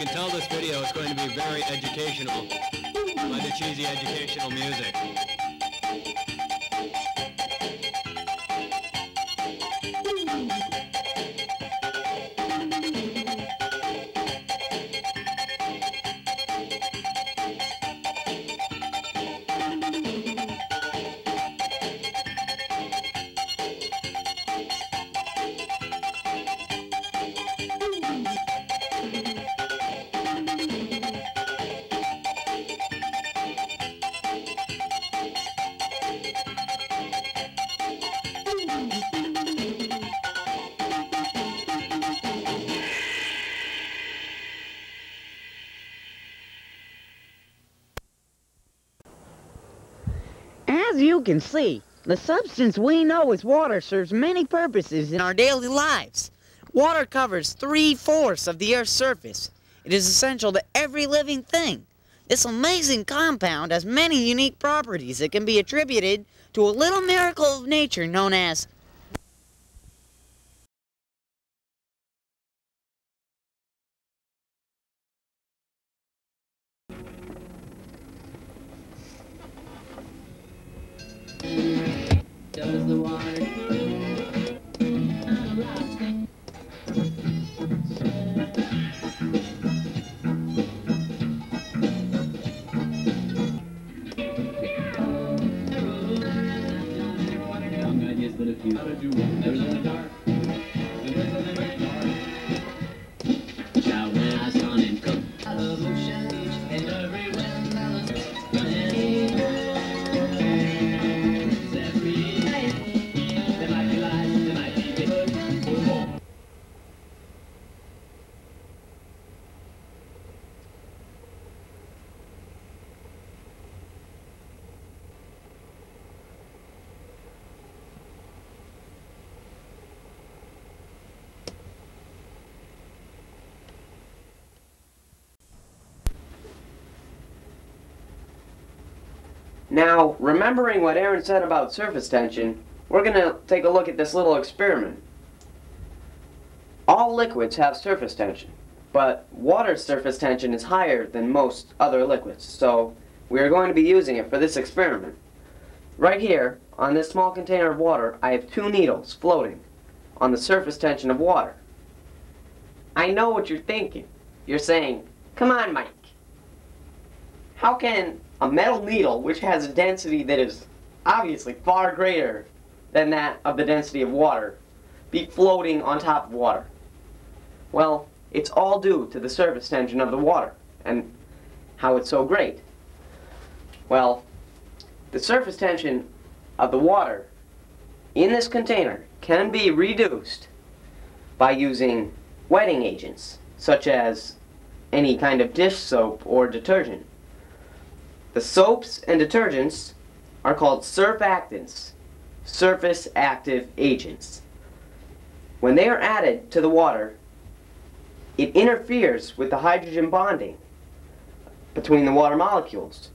can tell this video is going to be very educational by the cheesy educational music. As you can see, the substance we know as water serves many purposes in our daily lives. Water covers 3/4 of the Earth's surface. It is essential to every living thing. This amazing compound has many unique properties that can be attributed to a little miracle of nature known as Does the water Now, remembering what Aaron said about surface tension, we're going to take a look at this little experiment. All liquids have surface tension, but water's surface tension is higher than most other liquids, so we are going to be using it for this experiment. Right here, on this small container of water, I have 2 needles floating on the surface tension of water. I know what you're thinking. You're saying, "Come on, Mike. How can a metal needle, which has a density that is obviously far greater than that of the density of water, be floating on top of water?" Well, it's all due to the surface tension of the water and how it's so great. Well, the surface tension of the water in this container can be reduced by using wetting agents, such as any kind of dish soap or detergent. The soaps and detergents are called surfactants, surface active agents. When they are added to the water, it interferes with the hydrogen bonding between the water molecules.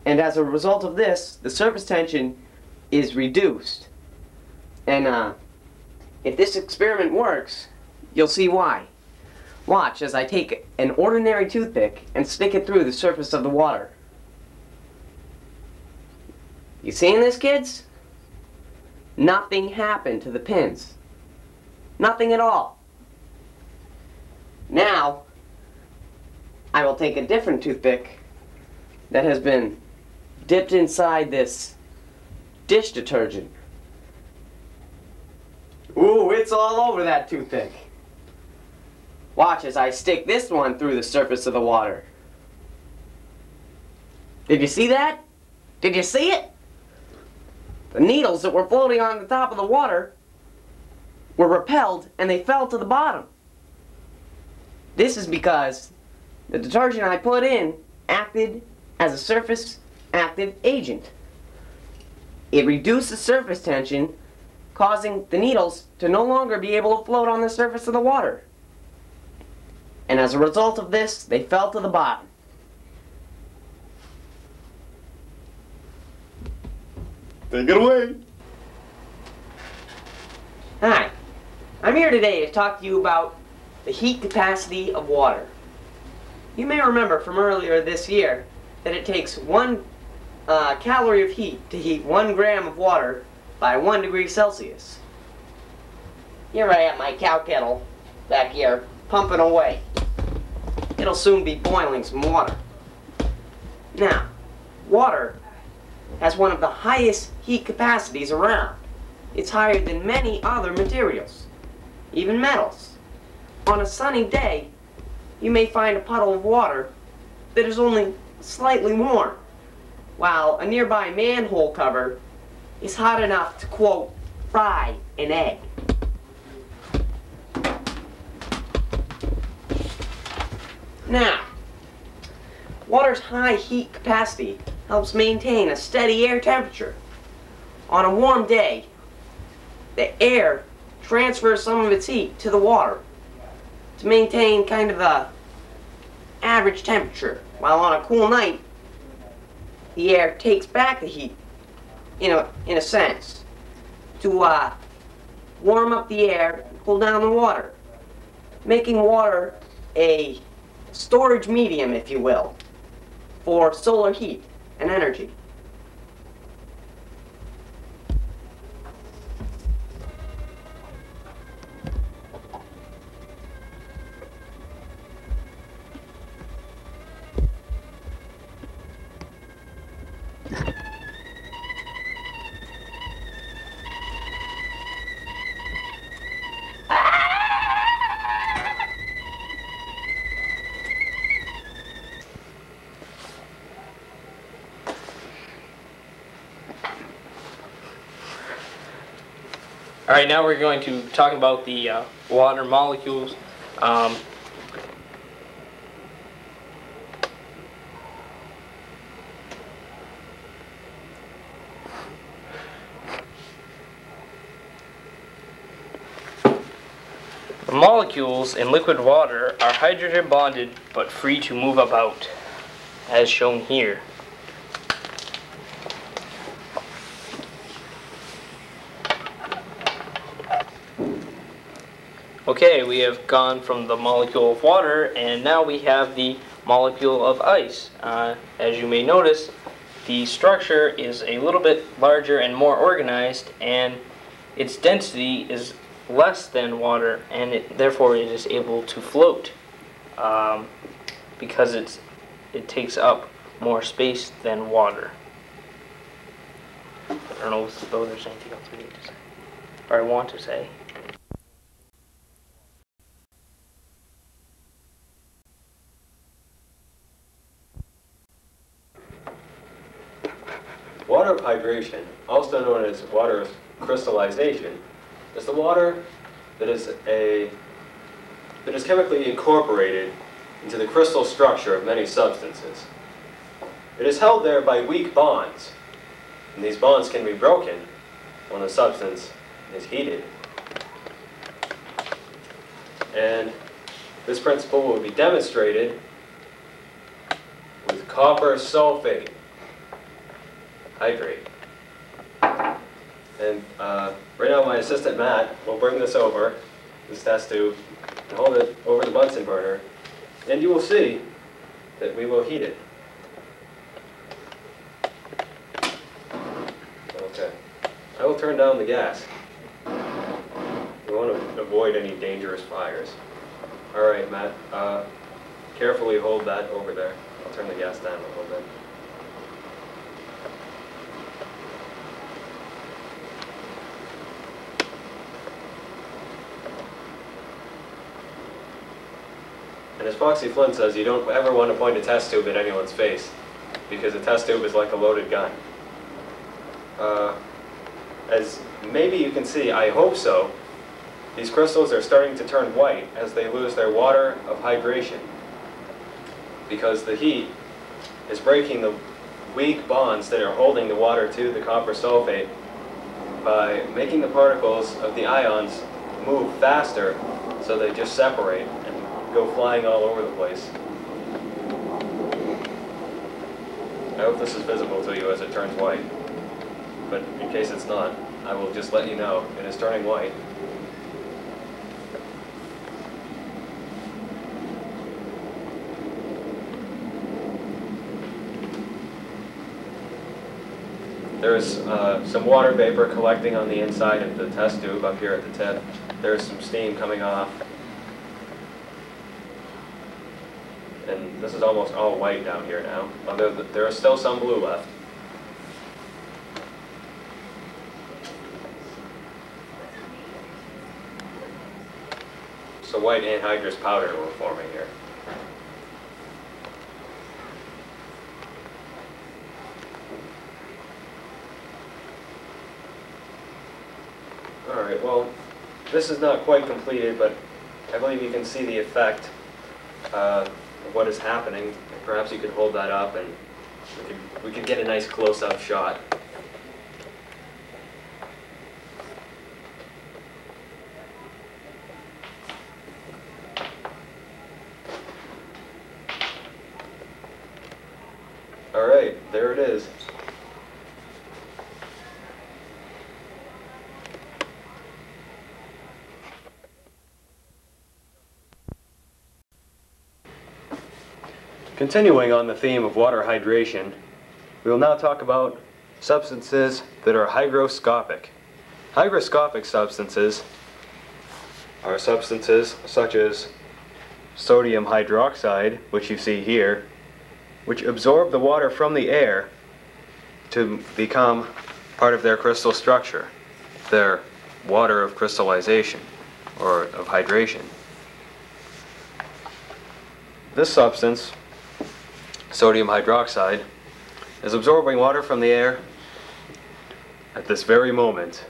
And as a result of this, the surface tension is reduced. And if this experiment works, you'll see why. Watch as I take an ordinary toothpick and stick it through the surface of the water. You seeing this, kids? Nothing happened to the pins. Nothing at all. Now, I will take a different toothpick that has been dipped inside this dish detergent. Ooh, it's all over that toothpick. Watch as I stick this one through the surface of the water. Did you see that? Did you see it? The needles that were floating on the top of the water were repelled and they fell to the bottom. This is because the detergent I put in acted as a surface active agent. It reduced the surface tension, causing the needles to no longer be able to float on the surface of the water. And as a result of this, they fell to the bottom. Take it away. Hi, I'm here today to talk to you about the heat capacity of water. You may remember from earlier this year that it takes 1 calorie of heat to heat 1 gram of water by 1 degree Celsius. Here I have my cow kettle back here, pumping away. It'll soon be boiling some water. Now, water has one of the highest heat capacities around. It's higher than many other materials, even metals. On a sunny day, you may find a puddle of water that is only slightly warm, while a nearby manhole cover is hot enough to, quote, fry an egg. Now, water's high heat capacity helps maintain a steady air temperature. On a warm day, the air transfers some of its heat to the water to maintain kind of a average temperature, while on a cool night, the air takes back the heat, in a sense, to warm up the air and cool down the water, making water a storage medium, if you will, for solar heat and energy. Alright, now we're going to talk about the water molecules. The molecules in liquid water are hydrogen bonded but free to move about, as shown here. Okay, we have gone from the molecule of water, and now we have the molecule of ice. As you may notice, the structure is a little bit larger and more organized, and its density is less than water, and therefore it is able to float because it takes up more space than water. I don't know if there's anything else we need to say, or I want to say. Water hydration, also known as water crystallization, is the water that is chemically incorporated into the crystal structure of many substances. It is held there by weak bonds, and these bonds can be broken when a substance is heated. And this principle will be demonstrated with copper sulfate hydrate. And right now my assistant Matt will bring this over, this test tube, and hold it over the Bunsen burner, and you will see that we will heat it. Okay. I will turn down the gas. We want to avoid any dangerous fires. Alright, Matt, carefully hold that over there. I'll turn the gas down a little bit. And as Foxy Flint says, you don't ever want to point a test tube at anyone's face, because a test tube is like a loaded gun. As maybe you can see, I hope so, these crystals are starting to turn white as they lose their water of hydration, because the heat is breaking the weak bonds that are holding the water to the copper sulfate by making the particles of the ions move faster, so they just separate and go flying all over the place. I hope this is visible to you as it turns white, but in case it's not, I will just let you know it is turning white. There's some water vapor collecting on the inside of the test tube up here at the tip. There's some steam coming off. And this is almost all white down here now, although there is still some blue left. So white anhydrous powder we're forming here. Alright, well, this is not quite completed, but I believe you can see the effect of what is happening. Perhaps you could hold that up and we could get a nice close-up shot. Alright, there it is. Continuing on the theme of water hydration, we will now talk about substances that are hygroscopic. Hygroscopic substances are substances such as sodium hydroxide, which you see here, which absorb the water from the air to become part of their crystal structure, their water of crystallization or of hydration. This substance, sodium hydroxide, is absorbing water from the air at this very moment.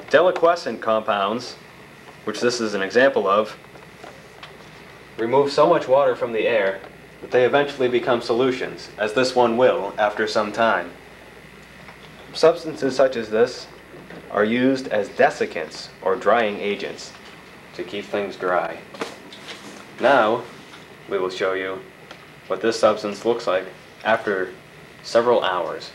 Deliquescent compounds, which this is an example of, remove so much water from the air that they eventually become solutions, as this one will after some time. Substances such as this are used as desiccants or drying agents to keep things dry. Now we will show you what this substance looks like after several hours.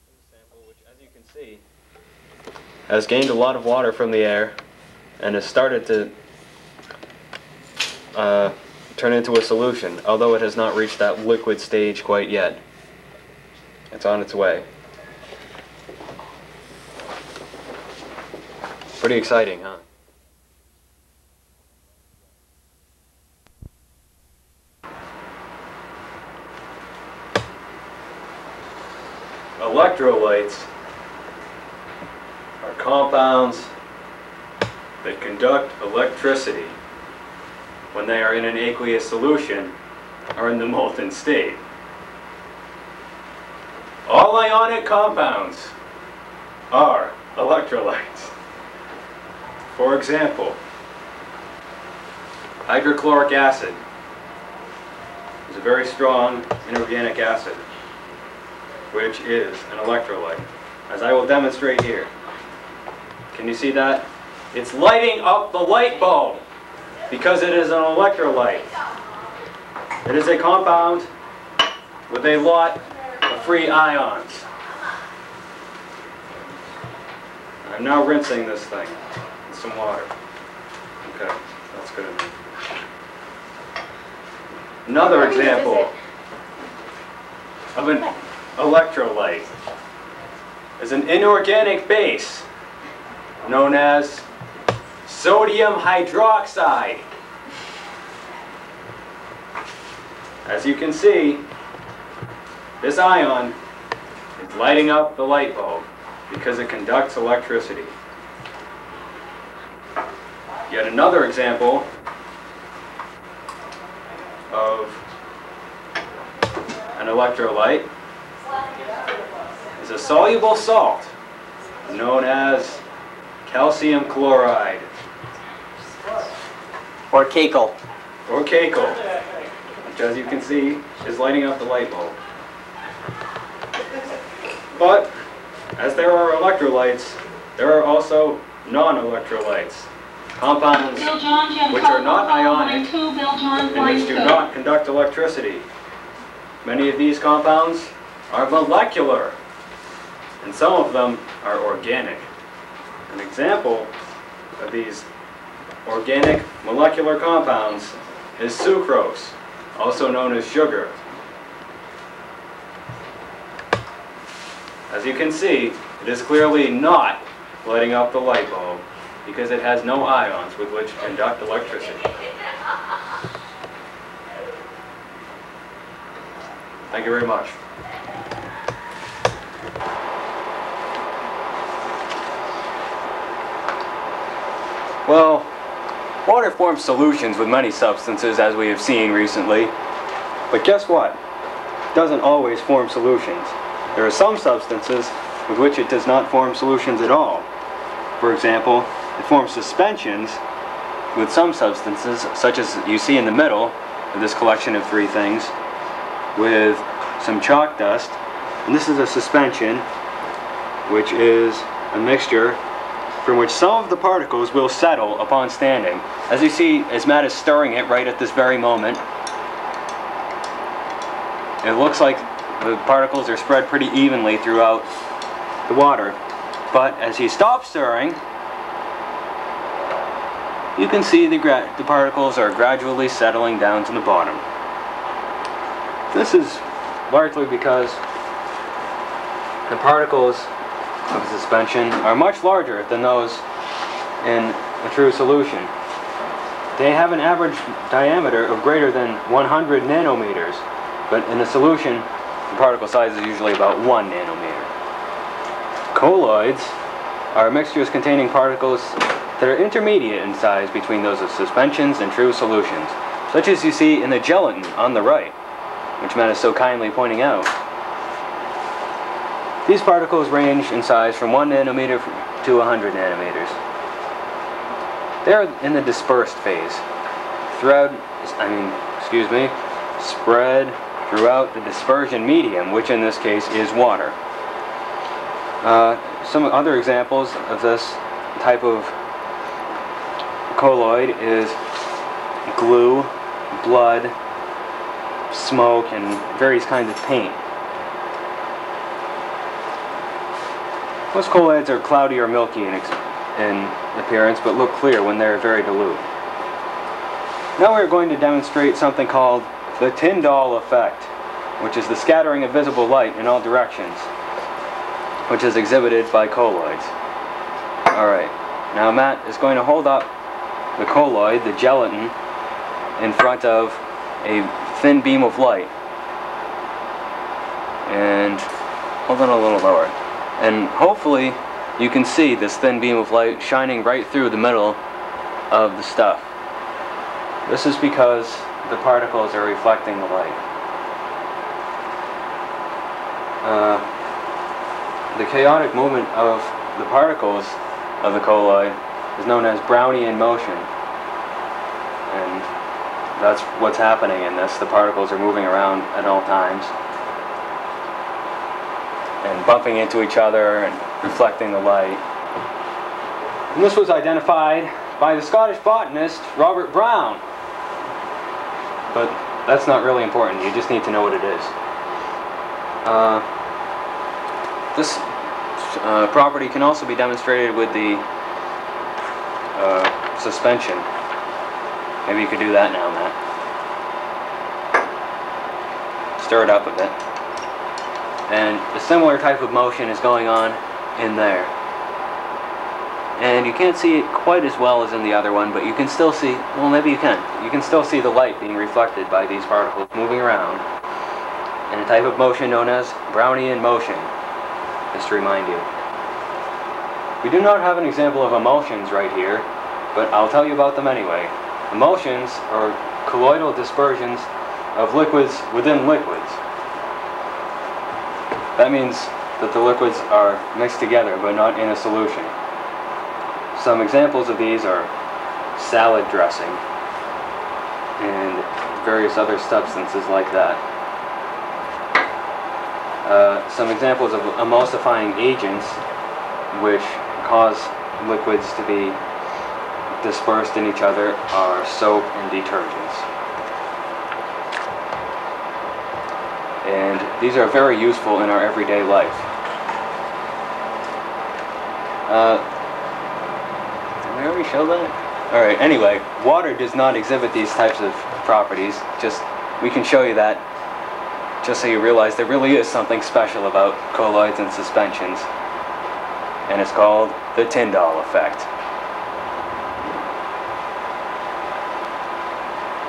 This sample, which as you can see, has gained a lot of water from the air and has started to turn into a solution, although it has not reached that liquid stage quite yet. It's on its way. Pretty exciting, huh? Electrolytes are compounds that conduct electricity when they are in an aqueous solution or in the molten state. All ionic compounds are electrolytes. For example, hydrochloric acid is a very strong inorganic acid, which is an electrolyte, as I will demonstrate here. Can you see that? It's lighting up the light bulb because it is an electrolyte. It is a compound with a lot of free ions. I'm now rinsing this thing with some water. Okay, that's good enough. Another example of an electrolyte is an inorganic base known as sodium hydroxide. As you can see, this ion is lighting up the light bulb because it conducts electricity. Yet another example of an electrolyte is a soluble salt known as calcium chloride. Or cacle. Or cacle, which as you can see is lighting up the light bulb. But as there are electrolytes, there are also non-electrolytes, compounds which are not ionic and which do not conduct electricity. Many of these compounds are molecular, and some of them are organic. An example of these organic molecular compounds is sucrose, also known as sugar. As you can see, it is clearly not lighting up the light bulb because it has no ions with which to conduct electricity. Thank you very much. Well, water forms solutions with many substances, as we have seen recently. But guess what? It doesn't always form solutions. There are some substances with which it does not form solutions at all. For example, it forms suspensions with some substances, such as you see in the middle of this collection of three things, with some chalk dust. And this is a suspension, which is a mixture from which some of the particles will settle upon standing. As you see, as Matt is stirring it right at this very moment, it looks like the particles are spread pretty evenly throughout the water. But as he stops stirring, you can see the particles are gradually settling down to the bottom. This is largely because the particles of a suspension are much larger than those in a true solution. They have an average diameter of greater than 100 nanometers, but in a solution, the particle size is usually about 1 nanometer. Colloids are mixtures containing particles that are intermediate in size between those of suspensions and true solutions, such as you see in the gelatin on the right, which Matt is so kindly pointing out. These particles range in size from 1 nanometer to 100 nanometers. They are in the dispersed phase, spread throughout the dispersion medium, which in this case is water. Some other examples of this type of colloid is glue, blood, smoke, and various kinds of paint. Most colloids are cloudy or milky in appearance, but look clear when they're very dilute. Now we're going to demonstrate something called the Tyndall effect, which is the scattering of visible light in all directions, which is exhibited by colloids. Alright, now Matt is going to hold up the colloid, the gelatin, in front of a thin beam of light. And hold it a little lower. And hopefully you can see this thin beam of light shining right through the middle of the stuff. This is because the particles are reflecting the light. The chaotic movement of the particles of the colloid is known as Brownian motion. And that's what's happening in this. The particles are moving around at all times and bumping into each other and reflecting the light. And this was identified by the Scottish botanist Robert Brown. But that's not really important. You just need to know what it is. This property can also be demonstrated with the suspension. Maybe you could do that now, Matt. Stir it up a bit. And a similar type of motion is going on in there. And you can't see it quite as well as in the other one, but you can still see, well, maybe you can. You can still see the light being reflected by these particles moving around in a type of motion known as Brownian motion, just to remind you. We do not have an example of emulsions right here, but I'll tell you about them anyway. Emulsions are colloidal dispersions of liquids within liquids. That means that the liquids are mixed together, but not in a solution. Some examples of these are salad dressing and various other substances like that. Some examples of emulsifying agents which cause liquids to be dispersed in each other are soap and detergents. And these are very useful in our everyday life. Did we already show that? Alright, anyway, water does not exhibit these types of properties. We can show you that just so you realize there really is something special about colloids and suspensions. And it's called the Tyndall effect.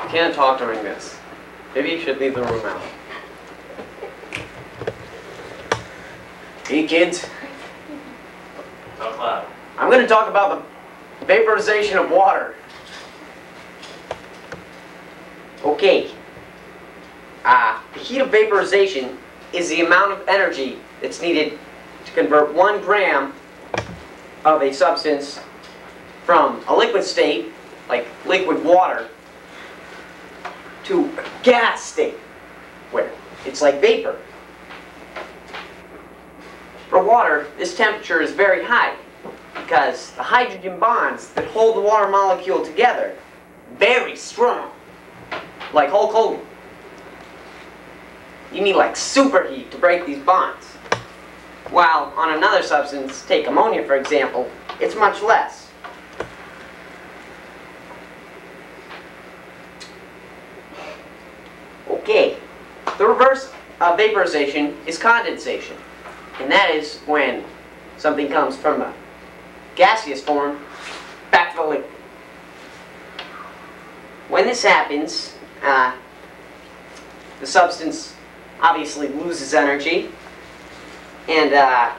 You can't talk during this. Maybe you should leave the room out. Hey kids. Talk loud. I'm going to talk about the vaporization of water. Okay. The heat of vaporization is the amount of energy that's needed to convert 1 gram of a substance from a liquid state, like liquid water, to a gas state, where it's like vapor. For water, this temperature is very high because the hydrogen bonds that hold the water molecule together very strong, like Hulk Hogan. You need like superheat to break these bonds. While on another substance, take ammonia for example, it's much less. Okay, the reverse of vaporization is condensation. And that is when something comes from a gaseous form back to the liquid. When this happens, the substance obviously loses energy. And I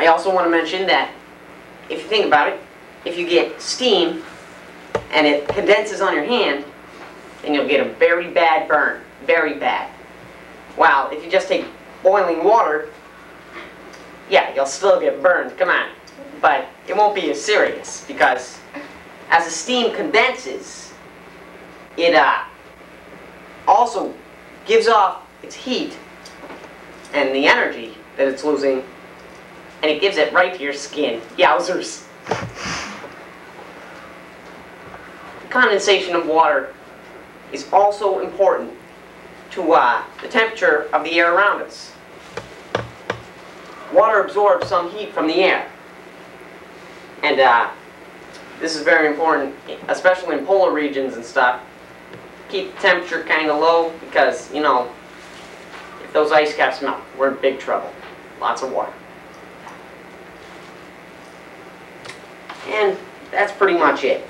also want to mention that if you think about it, if you get steam and it condenses on your hand, then you'll get a very bad burn. Very bad. While if you just take boiling water, yeah, you'll still get burned, come on. But it won't be as serious because as the steam condenses, it also gives off its heat and the energy that it's losing, and it gives it right to your skin. Yowzers. Condensation of water is also important to the temperature of the air around us. Water absorbs some heat from the air. And this is very important, especially in polar regions and stuff. Keep the temperature kind of low because, you know, if those ice caps melt, we're in big trouble. Lots of water. And that's pretty much it.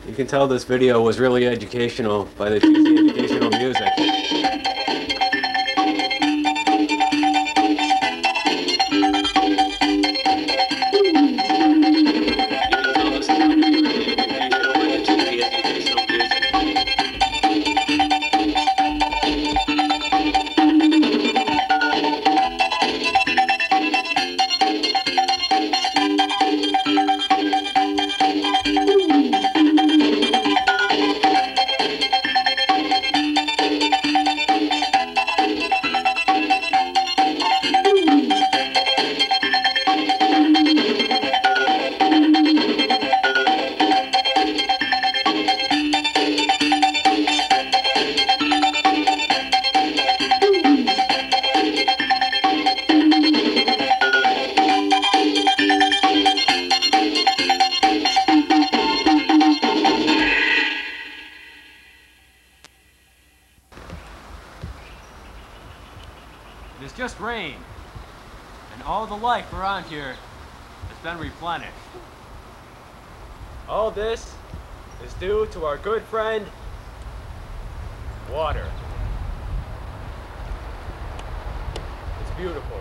You can tell this video was really educational by the cheesy educational music. It has just rained, and all the life around here has been replenished. All this is due to our good friend, water. It's beautiful.